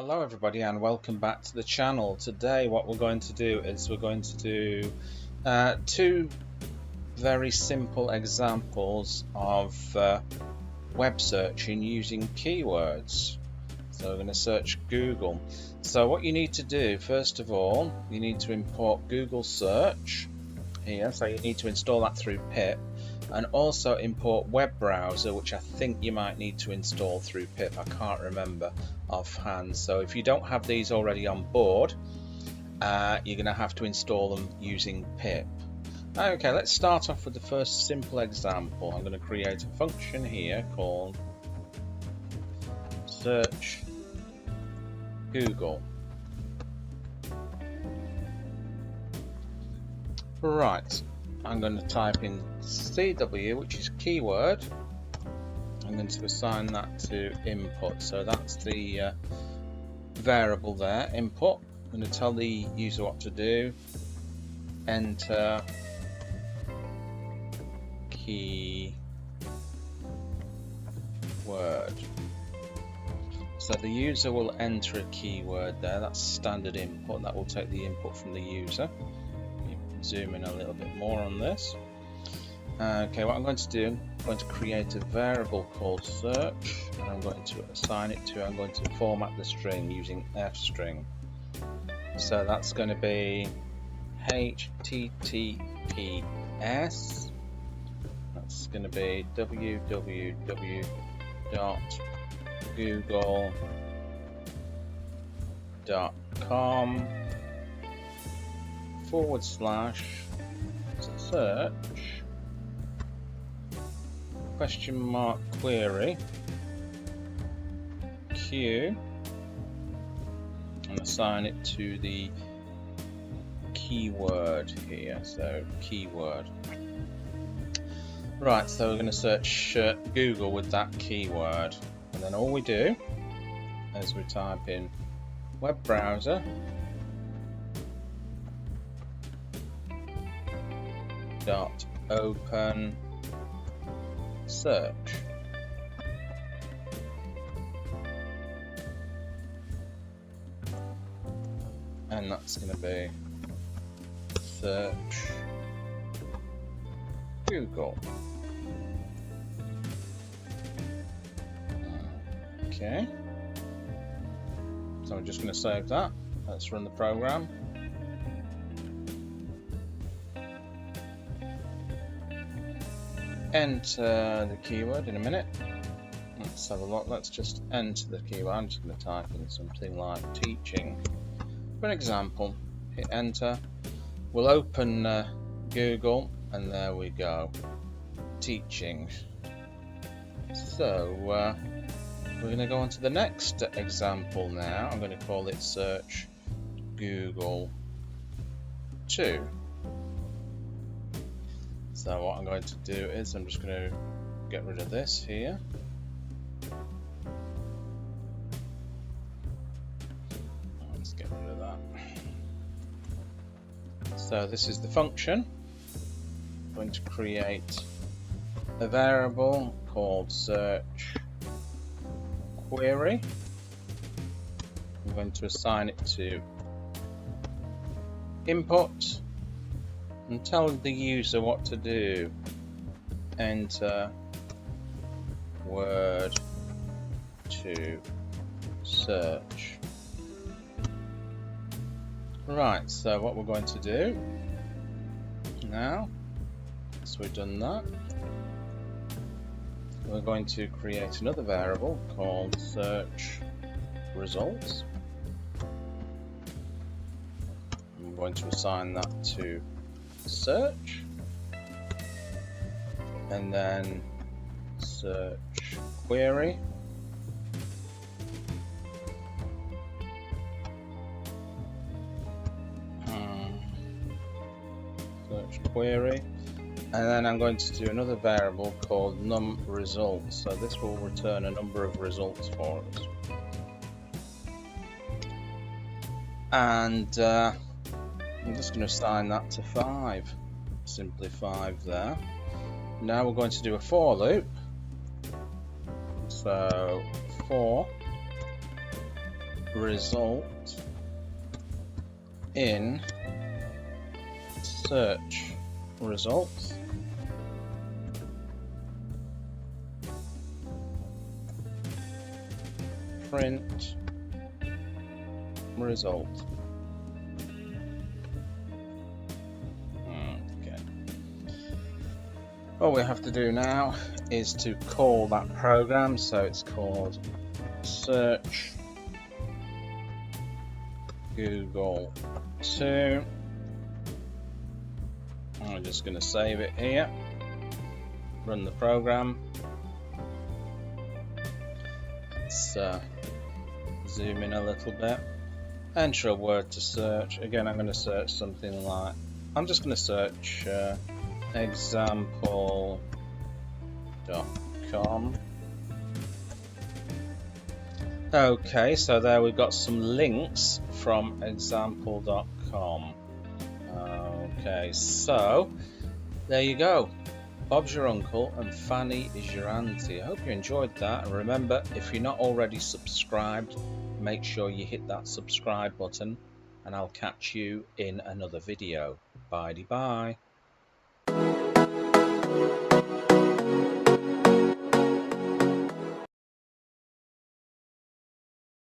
Hello everybody and welcome back to the channel. Today what we're going to do is we're going to do two very simple examples of web searching using keywords. So we're going to search Google. So what you need to do, first of all, you need to import Google Search here. So you need to install that through pip, and also import web browser, which I think you might need to install through pip. I can't remember offhand. So if you don't have these already on board, you're going to have to install them using pip. Okay, let's start off with the first simple example. I'm going to create a function here called search Google. Right, I'm going to type in CW, which is keyword. I'm going to assign that to input, so that's the variable there, input. I'm going to tell the user what to do. Enter keyword. So the user will enter a keyword there. That's standard input. That will take the input from the user. Zoom in a little bit more on this. Okay, what I'm going to do, I'm going to create a variable called search, and I'm going to assign it to, I'm going to format the string using fstring. So that's going to be https, that's going to be www.google.com / search question mark query Q, and assign it to the keyword here, so keyword. Right, so we're going to search Google with that keyword, and then all we do is we type in web browser .open search. And that's going to be search Google. Okay. So I'm just going to save that. Let's run the program. Enter the keyword in a minute. Let's have a look. Let's just enter the keyword. I'm just going to type in something like teaching. For an example, hit enter. We'll open Google, and there we go. Teaching. So we're going to go on to the next example now. I'm going to call it search Google 2. So what I'm going to do is I'm just going to get rid of this here. Let's get rid of that. So this is the function. I'm going to create a variable called search query. I'm going to assign it to input and tell the user what to do. Enter word to search. Right, so what we're going to do now, so we've done that, we're going to create another variable called search results. I'm going to assign that to search, and then search query, search query, and then I'm going to do another variable called num results. So this will return a number of results for us, and I'm just going to assign that to 5, simply 5 there. Now we're going to do a for loop. So for result in search results. Print result. Okay. What we have to do now is to call that program, so it's called search Google 2. I'm just going to save it here, run the program. Let's zoom in a little bit, enter a word to search. Again, I'm going to search something like, I'm just going to search example.com. Okay, so there we've got some links from example.com. Okay, so there you go. Bob's your uncle and Fanny is your auntie. I hope you enjoyed that, and remember, if you're not already subscribed, make sure you hit that subscribe button, and I'll catch you in another video. Bye-bye.